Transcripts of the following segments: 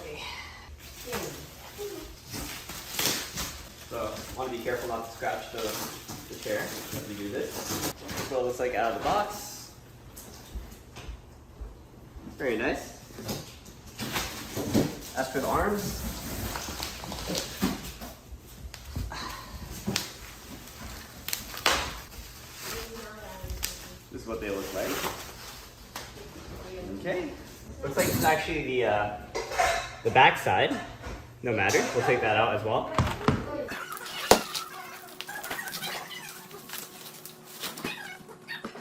Okay. So, I want to be careful not to scratch the chair as we do this. This is what it looks like out of the box. Very nice. As for the arms, this is what they look like. Okay. Looks like it's actually the back side. No matter. We'll take that out as well.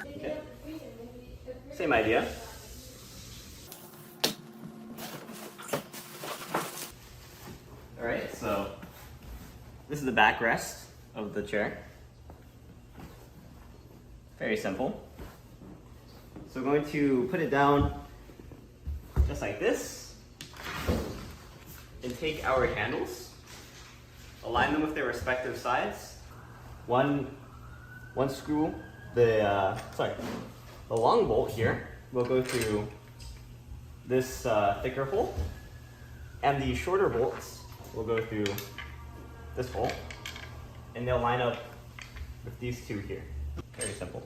Okay. Same idea. Alright, so this is the backrest of the chair. Very simple. So we're going to put it down just like this and take our handles, align them with their respective sides. One screw, the long bolt here will go through this thicker hole, and the shorter bolts will go through this hole, and they'll line up with these two here. Very simple.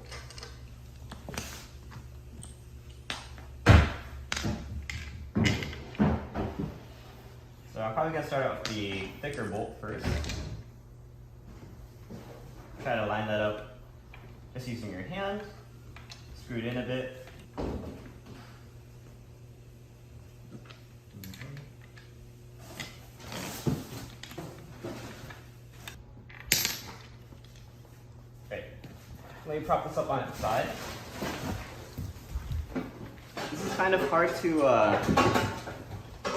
So I'm probably going to start out with the thicker bolt first. Try to line that up just using your hand. Screw it in a bit. Okay. Let me prop this up on its side. This is kind of hard to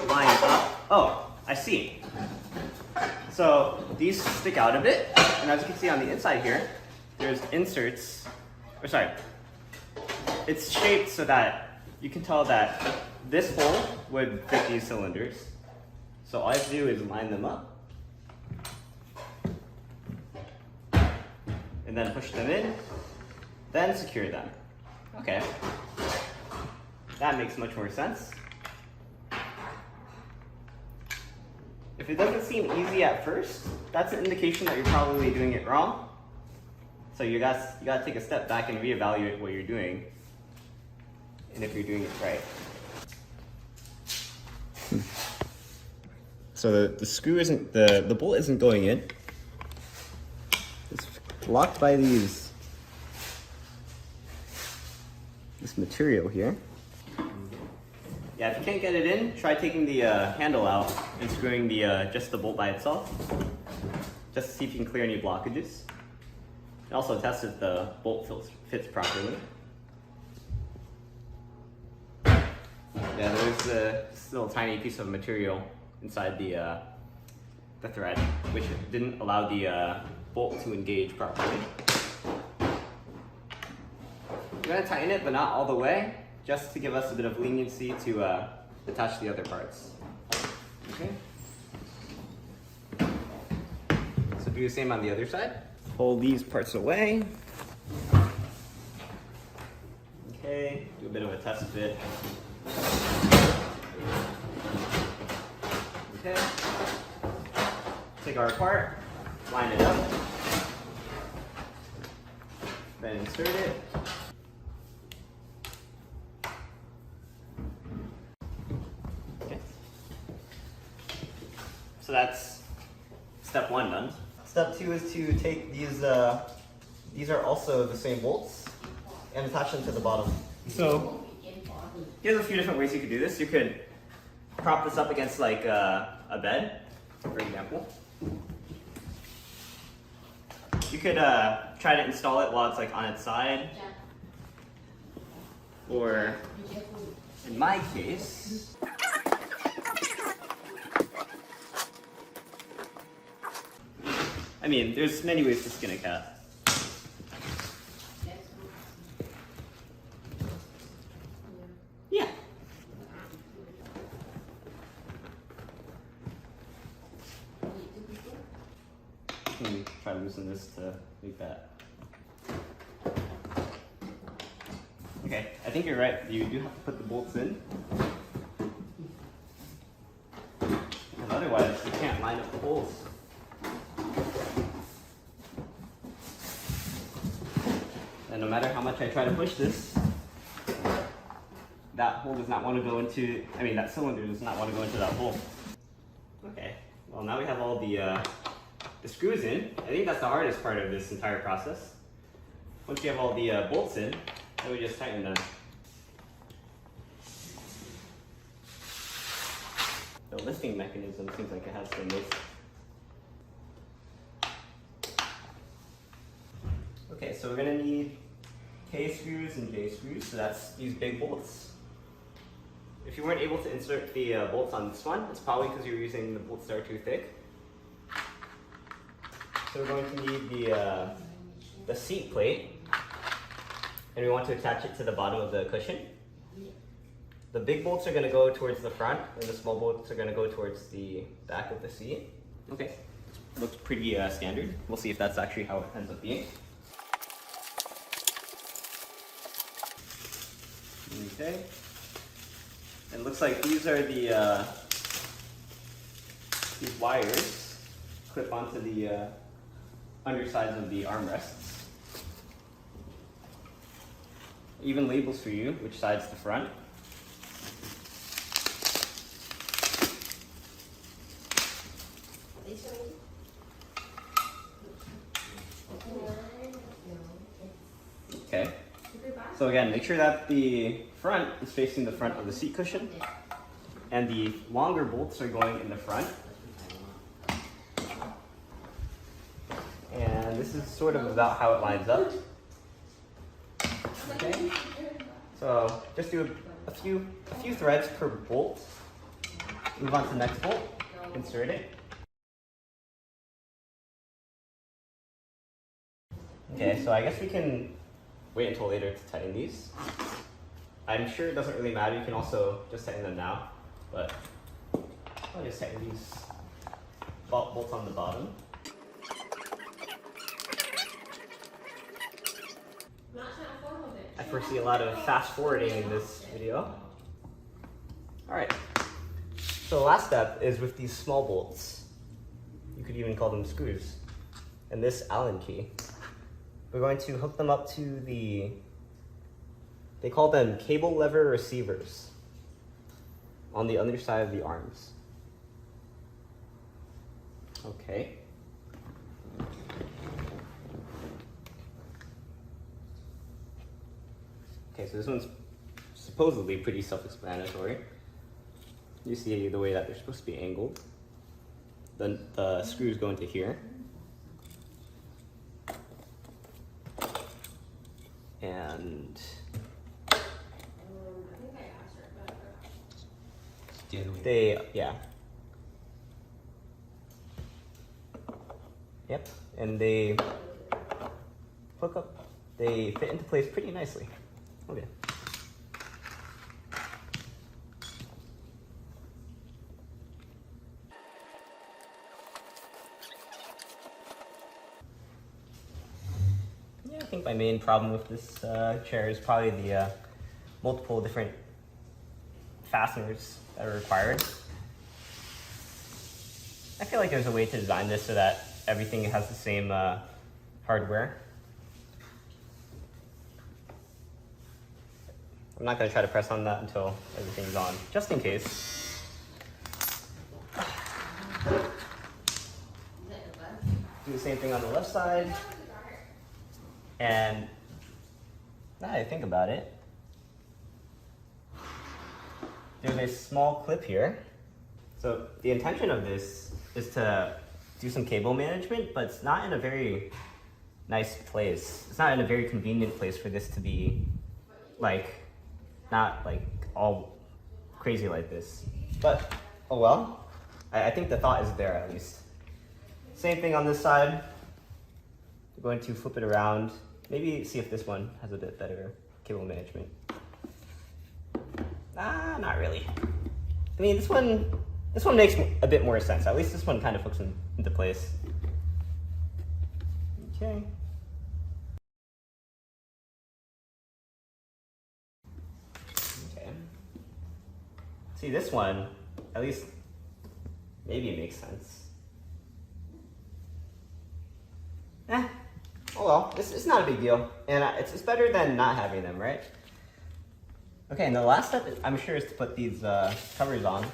line up. Oh, I see. So these stick out a bit, and as you can see on the inside here, there's inserts, or sorry, it's shaped so that you can tell that this hole would fit these cylinders. So all I have to do is line them up, and then push them in, then secure them. Okay, that makes much more sense. If it doesn't seem easy at first, that's an indication that you're probably doing it wrong. So you gotta take a step back and reevaluate what you're doing, and if you're doing it right. So the screw isn't, the bolt isn't going in. It's locked by this material here. Yeah, if you can't get it in, try taking the handle out and screwing just the bolt by itself, just to see if you can clear any blockages. And also test if the bolt fits properly. Yeah, there's this little tiny piece of material inside the thread, which didn't allow the bolt to engage properly. We're going to tighten it, but not all the way, just to give us a bit of leniency to attach the other parts. Okay. So do the same on the other side. Pull these parts away. Okay, do a bit of a test fit. Okay. Take our part, line it up, then insert it. So that's step one done. Step two is to take these are also the same bolts, and attach them to the bottom. So here's a few different ways you could do this. You could prop this up against like a bed, for example. You could try to install it while it's like on its side. Or in my case, I mean, there's many ways to skin a cat. Yeah. Let me try to loosen this to make that. Okay, I think you're right. You do have to put the bolts in. otherwise you can't line up the holes. And no matter how much I try to push this, that hole does not want to go into, that cylinder does not want to go into that hole. Okay, well now we have all the screws in. I think that's the hardest part of this entire process. Once you have all the bolts in, then we just tighten them. The lifting mechanism seems like it has some waste. Okay, so we're going to need K screws and J screws, so that's these big bolts. If you weren't able to insert the bolts on this one, it's probably because you're using the bolts that are too thick. So we're going to need the seat plate, and we want to attach it to the bottom of the cushion. The big bolts are going to go towards the front, and the small bolts are going to go towards the back of the seat. Okay, looks pretty standard. We'll see if that's actually how it ends up being. Okay, and it looks like these are the these wires clip onto the undersides of the armrests. Even labels for you which side's the front. Okay, so again, make sure that the front is facing the front of the seat cushion, and the longer bolts are going in the front. And this is sort of about how it lines up. Okay, so just do a few threads per bolt. Move on to the next bolt, insert it. Okay, so I guess we can wait until later to tighten these. I'm sure it doesn't really matter, you can also just tighten them now, but I'll just tighten these bolts on the bottom. I foresee a lot of fast forwarding in this video. Alright, so the last step is with these small bolts. You could even call them screws. And this Allen key. We're going to hook them up to they call them cable lever receivers on the underside of the arms. Okay. Okay, so this one's supposedly pretty self-explanatory. You see the way that they're supposed to be angled. Then the screws go into here. And Yep, and they hook up, they fit into place pretty nicely. Okay. Yeah, I think my main problem with this chair is probably the multiple different fasteners that are required. I feel like there's a way to design this so that everything has the same hardware. I'm not going to try to press on that until everything's on, just in case. Do the same thing on the left side. And now that I think about it, there's a small clip here. So the intention of this is to do some cable management, but it's not in a very nice place. It's not in a very convenient place for this to be not all crazy like this. But, oh well. I think the thought is there at least. Same thing on this side. We're going to flip it around. Maybe see if this one has a bit better cable management. Not really. I mean, this one makes a bit more sense. At least this one kind of hooks into place. Okay. Okay. See, this one, at least Maybe it makes sense. Oh well, it's not a big deal. And it's better than not having them, right? Okay, and the last step, I'm sure, is to put these covers on.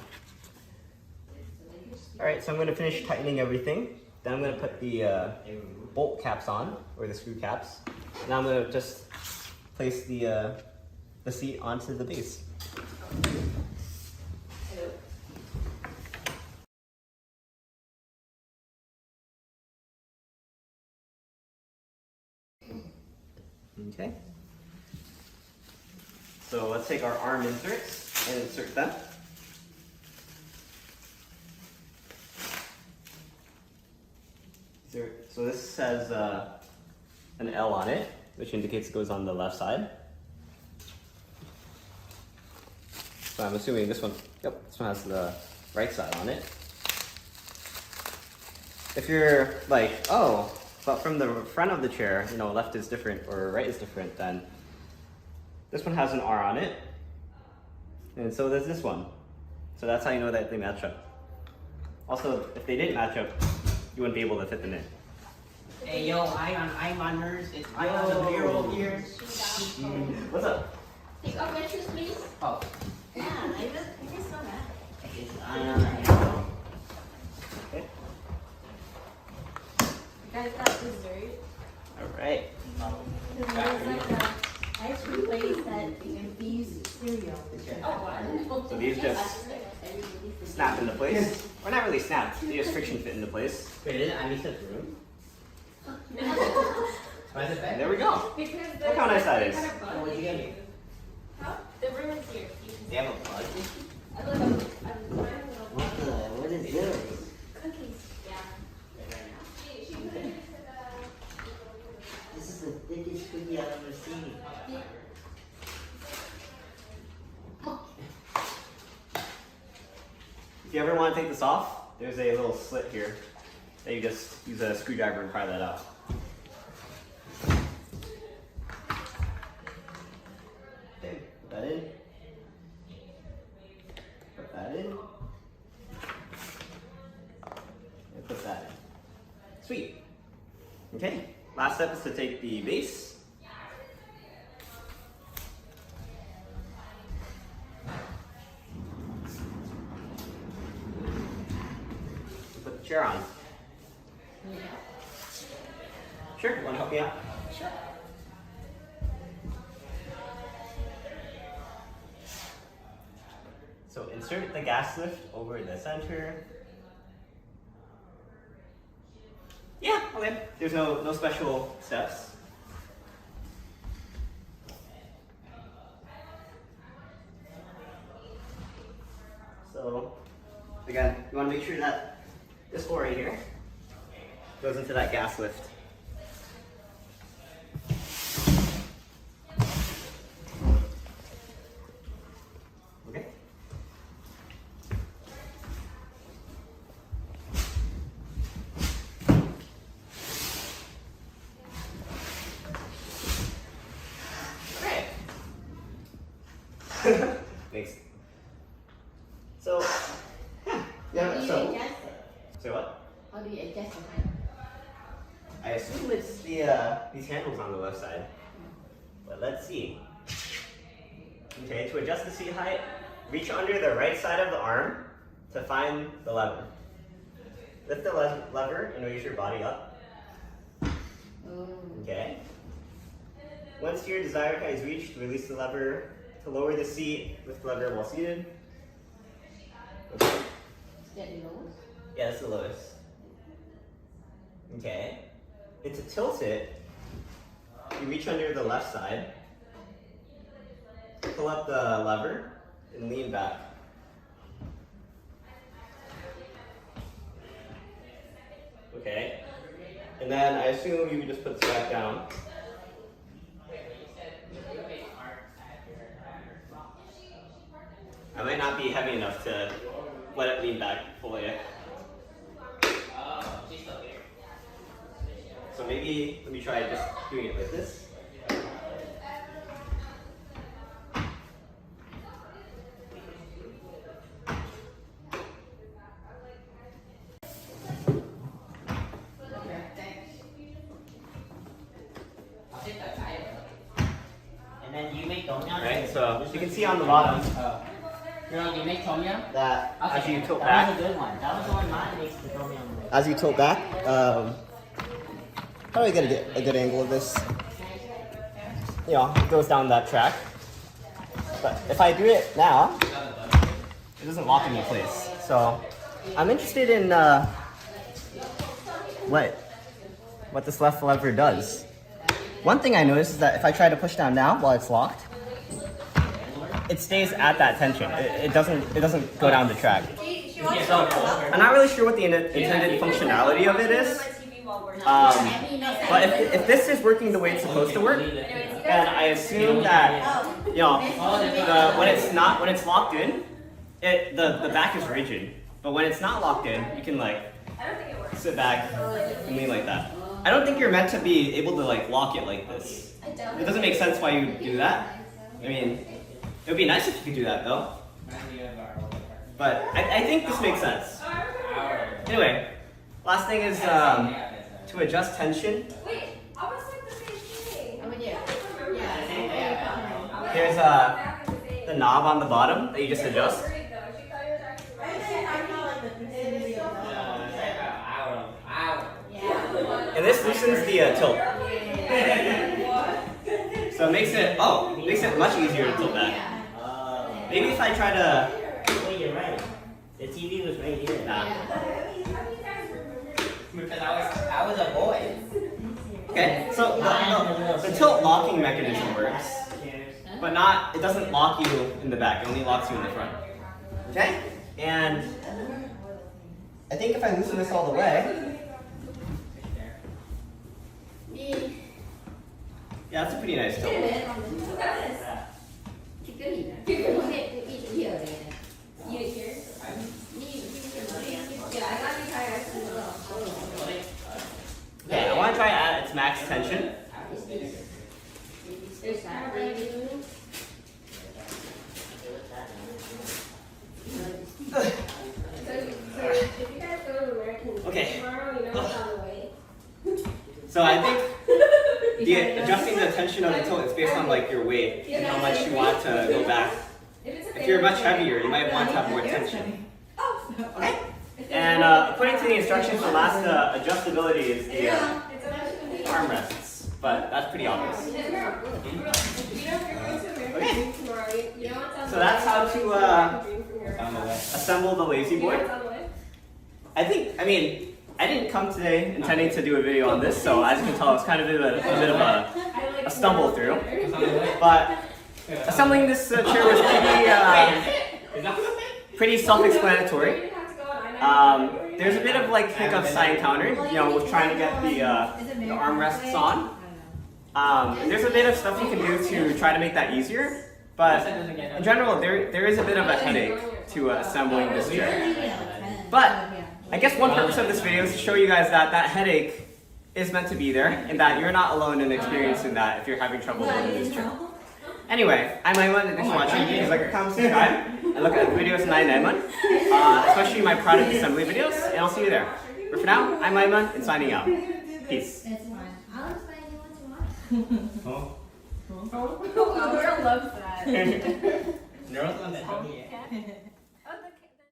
Alright, so I'm going to finish tightening everything. Then I'm going to put the bolt caps on, or the screw caps. Now I'm going to just place the seat onto the base. Okay. So let's take our arm inserts and insert them. So this has an L on it, which indicates it goes on the left side. So I'm assuming this one, yep, this one has the right side on it. If you're like, oh, but from the front of the chair, you know, left is different or right is different, then this one has an R on it, and so does this one. So that's how you know that they match up. Also, if they didn't match up, you wouldn't be able to fit them in. Hey yo, EyeOnAimaners, it's Aiman the bureau here. What's up? Take off your shoes, please. Oh, Yeah, I just saw that. it's EyeOnAiman. Okay. You guys got dessert? Alright. Because there's like a ice cream place that infused cereal. Oh, wow. So these just snap into place. Or not really snap, they just friction fit into place. Wait, is it Anisa's room? Why is it back? There we go. Because Look how nice that is. kind of Oh, what'd you get me? Huh? The room is here. They have a plug? What is this? Cookies. Yeah. This is the thickest cookie I've ever seen. If you ever want to take this off, there's a little slit here that you just use a screwdriver and pry that out. Okay, put that in. Put that in. And put that in. Sweet. Okay, last step is to take the base. Put the chair on. Sure, you want to help me out? Sure. So insert the gas lift over the center. Yeah, okay. There's no special steps. So again, you want to make sure that this hole right here goes into that gas lift. Okay. Okay. Thanks. So, How do you so, adjust it? say what? How do you adjust the height? I assume it's the these handles on the left side, but let's see. Okay, to adjust the seat height, reach under the right side of the arm to find the lever. Lift the lever and raise your body up. Okay. Once your desired height is reached, release the lever to lower the seat. Lift the lever while seated. Okay. Is that the lowest? Yeah, that's the lowest. Okay. And to tilt it, you reach under the left side, pull up the lever, and lean back. Okay. And then I assume you would just put this back down. I might not be heavy enough to let it lean back fully. So maybe let me try just doing it like this. So you can see on the bottom Girl, you make tom yum? that as you tilt That was back, a good one. That was the one mine makes the tom yum. how do I get a good angle of this? You know, it goes down that track. But if I do it now, it doesn't lock into place. So I'm interested in what this left lever does. One thing I noticed is that if I try to push down now while it's locked, it stays at that tension. It doesn't go down the track. So I'm not really sure what the intended functionality of it is. But if this is working the way it's supposed to work, then I assume that when it's locked in, the back is rigid. But when it's not locked in, you can like sit back and lean like that. I don't think you're meant to be able to like lock it like this. It doesn't make sense why you do that. I mean, it would be nice if you could do that though. But I think this makes sense. Anyway, last thing is to adjust tension. Wait, I was like the same thing. Here's the knob on the bottom that you just adjust. And this loosens the tilt. So it makes it much easier to tilt back. Maybe if I try to. Wait, you're right. The TV was right here. Nah. Because I was a boy. Okay, so the tilt locking mechanism works, but it doesn't lock you in the back. It only locks you in the front. Okay, and I think if I loosen this all the way. Yeah, that's a pretty nice tilt. Okay, I want to try at its max tension. Okay. So I think adjusting the tension of the tilt is based on like your weight and how much you want to go back. If you're much heavier, you might want to have more tension. Okay. And according to the instructions, the last adjustability is the armrests, but that's pretty obvious. Okay. So that's how to assemble the La-Z-Boy. I didn't come today intending to do a video on this, so as you can tell, it's kind of a bit of a stumble through. But assembling this chair was pretty self-explanatory. There's a bit of like hiccups I encountered, with trying to get the armrests on. There's a bit of stuff you can do to try to make that easier. But in general, there is a bit of a headache to assembling this chair. But I guess one purpose of this video is to show you guys that headache is meant to be there, and that you're not alone in experiencing that if you're having trouble building this chair. Anyway, I'm Aiman, and thanks for watching. Please like, comment, subscribe, and look at the videos in EyeOnAiman, especially my product assembly videos, and I'll see you there. But for now, I'm Aiman, and signing out. Peace. Oh, Laura loves that. Girls on the